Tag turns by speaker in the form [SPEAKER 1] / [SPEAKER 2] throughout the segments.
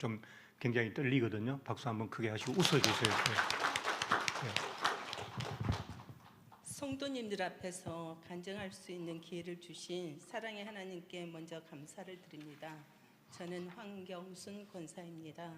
[SPEAKER 1] 좀 굉장히 떨리거든요. 박수 한번 크게 하시고 웃어주세요.
[SPEAKER 2] 성도님들 앞에서 간증할 수 있는 기회를 주신 사랑의 하나님께 먼저 감사를 드립니다. 저는 황경순 권사입니다.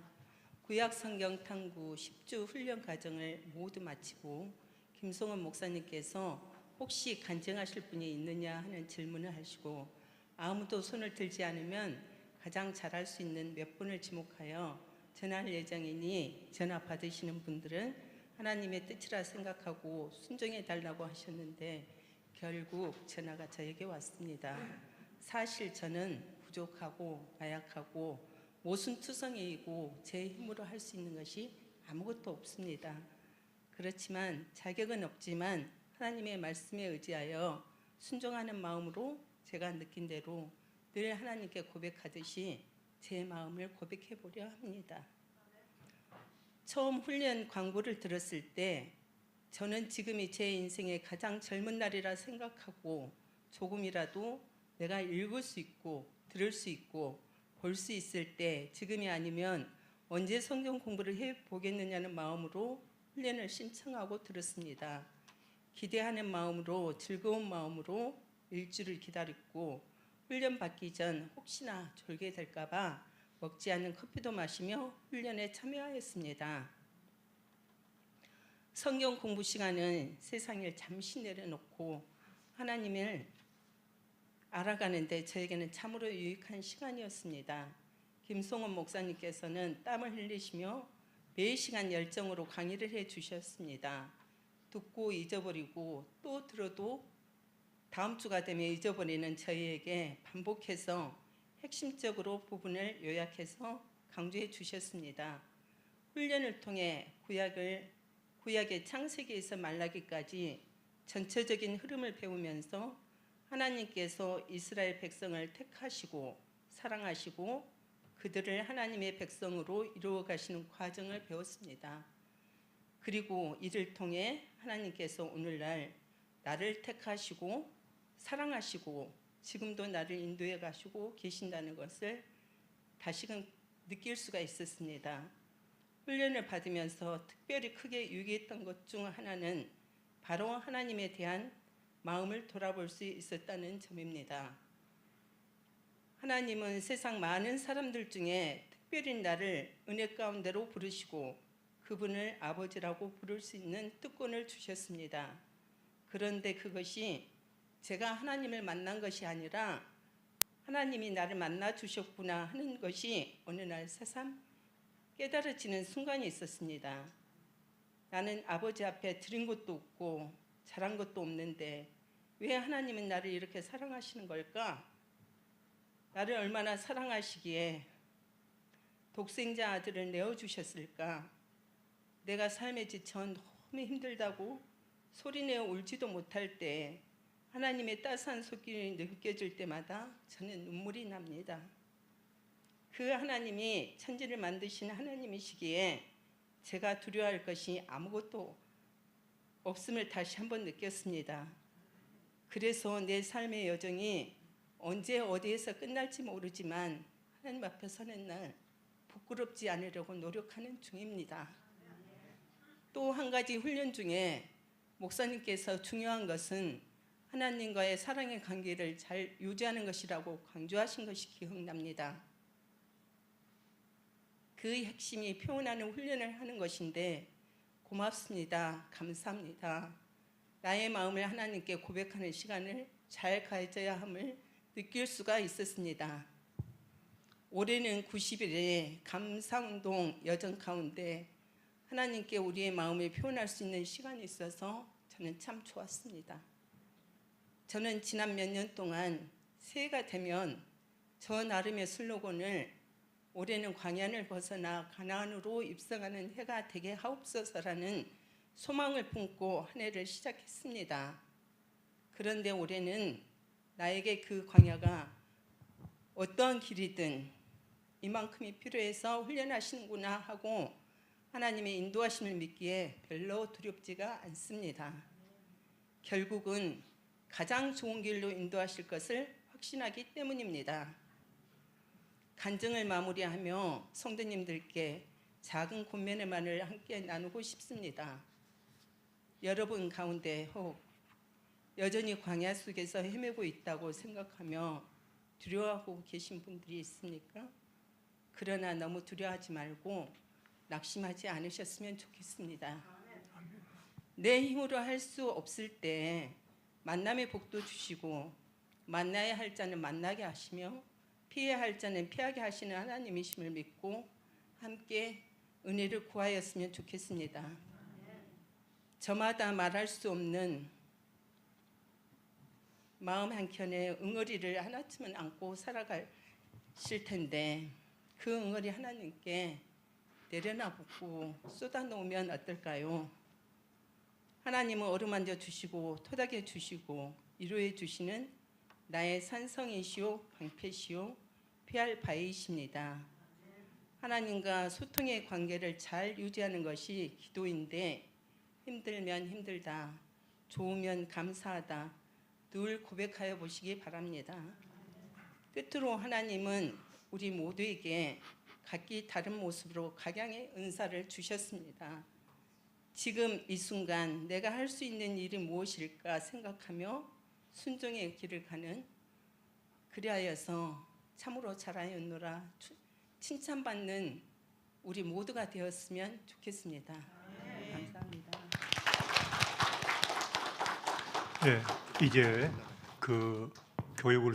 [SPEAKER 2] 구약 성경 탐구 10주 훈련 과정을 모두 마치고 김성원 목사님께서 혹시 간증하실 분이 있느냐 하는 질문을 하시고 아무도 손을 들지 않으면 가장 잘할 수 있는 몇 분을 지목하여 전할 예정이니 전화 받으시는 분들은 하나님의 뜻이라 생각하고 순종해 달라고 하셨는데 결국 전화가 저에게 왔습니다. 사실 저는 부족하고 나약하고 모순투성이이고 제 힘으로 할 수 있는 것이 아무것도 없습니다. 그렇지만 자격은 없지만 하나님의 말씀에 의지하여 순종하는 마음으로 제가 느낀 대로 늘 하나님께 고백하듯이 제 마음을 고백해 보려 합니다. 처음 훈련 광고를 들었을 때 저는 지금이 제 인생의 가장 젊은 날이라 생각하고 조금이라도 내가 읽을 수 있고 들을 수 있고 볼 수 있을 때 지금이 아니면 언제 성경 공부를 해보겠느냐는 마음으로 훈련을 신청하고 들었습니다. 기대하는 마음으로 즐거운 마음으로 일주를 기다렸고 훈련 받기 전 혹시나 졸게 될까 봐 먹지 않는 커피도 마시며 훈련에 참여하였습니다. 성경 공부 시간은 세상을 잠시 내려놓고 하나님을 알아가는데 저에게는 참으로 유익한 시간이었습니다. 김성원 목사님께서는 땀을 흘리시며 매 시간 열정으로 강의를 해주셨습니다. 듣고 잊어버리고 또 들어도 다음 주가 되면 잊어버리는 저희에게 반복해서 핵심적으로 부분을 요약해서 강조해 주셨습니다. 훈련을 통해 구약의 창세기에서 말라기까지 전체적인 흐름을 배우면서 하나님께서 이스라엘 백성을 택하시고 사랑하시고 그들을 하나님의 백성으로 이루어 가시는 과정을 배웠습니다. 그리고 이를 통해 하나님께서 오늘날 나를 택하시고 사랑하시고 지금도 나를 인도해 가시고 계신다는 것을 다시금 느낄 수가 있었습니다. 훈련을 받으면서 특별히 크게 유익했던 것 중 하나는 바로 하나님에 대한 마음을 돌아볼 수 있었다는 점입니다. 하나님은 세상 많은 사람들 중에 특별히 나를 은혜 가운데로 부르시고 그분을 아버지라고 부를 수 있는 특권을 주셨습니다. 그런데 그것이 제가 하나님을 만난 것이 아니라 하나님이 나를 만나 주셨구나 하는 것이 어느 날 새삼 깨달아지는 순간이 있었습니다. 나는 아버지 앞에 드린 것도 없고 잘한 것도 없는데 왜 하나님은 나를 이렇게 사랑하시는 걸까? 나를 얼마나 사랑하시기에 독생자 아들을 내어주셨을까? 내가 삶에 지쳐 너무 힘들다고 소리내어 울지도 못할 때 하나님의 따스한 손길이 느껴질 때마다 저는 눈물이 납니다. 그 하나님이 천지를 만드신 하나님이시기에 제가 두려워할 것이 아무것도 없음을 다시 한번 느꼈습니다. 그래서 내 삶의 여정이 언제 어디에서 끝날지 모르지만 하나님 앞에 서는 날 부끄럽지 않으려고 노력하는 중입니다. 또 한 가지 훈련 중에 목사님께서 중요한 것은 하나님과의 사랑의 관계를 잘 유지하는 것이라고 강조하신 것이 기억납니다. 그 핵심이 표현하는 훈련을 하는 것인데 고맙습니다. 감사합니다. 나의 마음을 하나님께 고백하는 시간을 잘 가져야 함을 느낄 수가 있었습니다. 올해는 90일의 감사운동 여정 가운데 하나님께 우리의 마음을 표현할 수 있는 시간이 있어서 저는 참 좋았습니다. 저는 지난 몇 년 동안 새해가 되면 저 나름의 슬로건을 올해는 광야를 벗어나 가나안으로 입성하는 해가 되게 하옵소서라는 소망을 품고 한 해를 시작했습니다. 그런데 올해는 나에게 그 광야가 어떠한 길이든 이만큼이 필요해서 훈련하시는구나 하고 하나님의 인도하심을 믿기에 별로 두렵지가 않습니다. 결국은 가장 좋은 길로 인도하실 것을 확신하기 때문입니다. 간증을 마무리하며 성도님들께 작은 권면의만을 함께 나누고 싶습니다. 여러분 가운데 혹 여전히 광야 속에서 헤매고 있다고 생각하며 두려워하고 계신 분들이 있습니까? 그러나 너무 두려워하지 말고 낙심하지 않으셨으면 좋겠습니다. 내 힘으로 할 수 없을 때 만남의 복도 주시고 만나야 할 자는 만나게 하시며 피해야 할 자는 피하게 하시는 하나님이심을 믿고 함께 은혜를 구하였으면 좋겠습니다. 저마다 말할 수 없는 마음 한켠에 응어리를 하나쯤은 안고 살아가실 텐데 그 응어리 하나님께 내려놔보고 쏟아놓으면 어떨까요? 하나님은 어루만져 주시고 토닥여 주시고 위로해 주시는 나의 산성이시오 방패시오 피할 바위이십니다. 하나님과 소통의 관계를 잘 유지하는 것이 기도인데 힘들면 힘들다, 좋으면 감사하다 늘 고백하여 보시기 바랍니다. 끝으로 하나님은 우리 모두에게 각기 다른 모습으로 각양의 은사를 주셨습니다. 지금 이 순간 내가 할 수 있는 일이 무엇일까 생각하며 순종의 길을 가는 그리하여서 참으로 잘하였노라 칭찬받는 우리 모두가 되었으면 좋겠습니다. 감사합니다.
[SPEAKER 1] 네, 이제 그 교육을